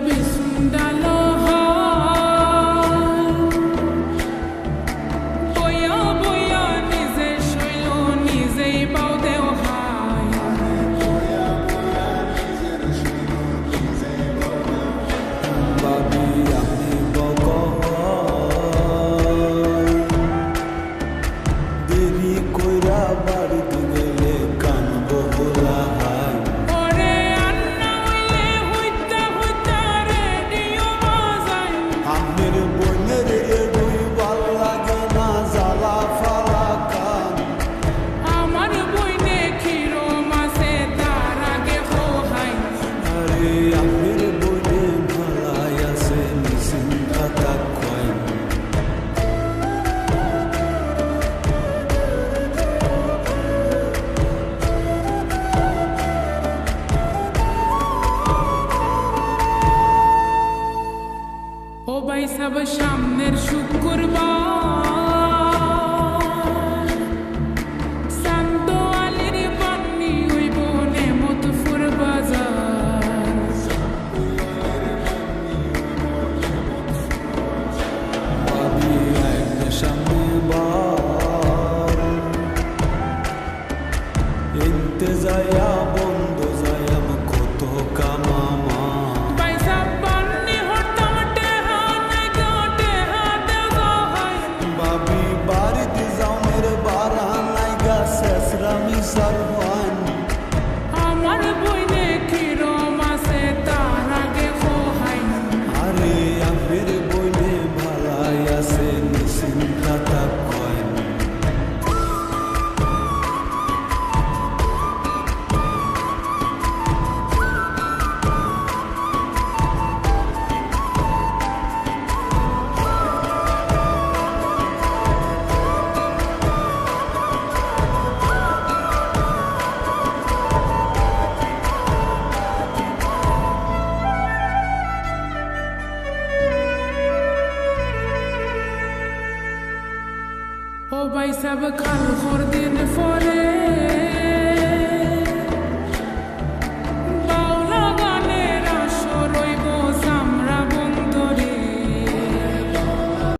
বিছুন্দালো বইয়া বইয়া নিজে শৈল নিজেই পাও দেও হাই বাবি আমি বক দেরি কইরা বাড়িতে গেলে কানব বলা হাই ওরে আন্না হইলে হইতা হইতা রেডিও বাজায় আমের বনের দুই ভাল লাগে না জ্বালা ফালা কান আমার বইনে ক্ষীর মাসে তার আগে হোহাই আরে আমের বনে ভালাই আছে নিশ্চিন্তা তাক কয় ও ভাই সব সামনের শুক্রবার শান্ত আলীর বান্নি হইব নেমতপুর বাজার বাবি আইন সামনে বার এনতে যায়া বন্ধ যায়াম কত কামামা ভাই সব বান্নি হরতাম টেহা নাই গাটে হাতে গাহাই বাবি বাড়িতে যাওনের বারা নাই গা শেষরামি সারবান আমার বইনে ক্ষীর মাসে তার আগে হোহাই আরে আমের বনে ভালাই আছে নিশ্চিন্তা তাক কয় ও ভাই সব খাল দিন ফরে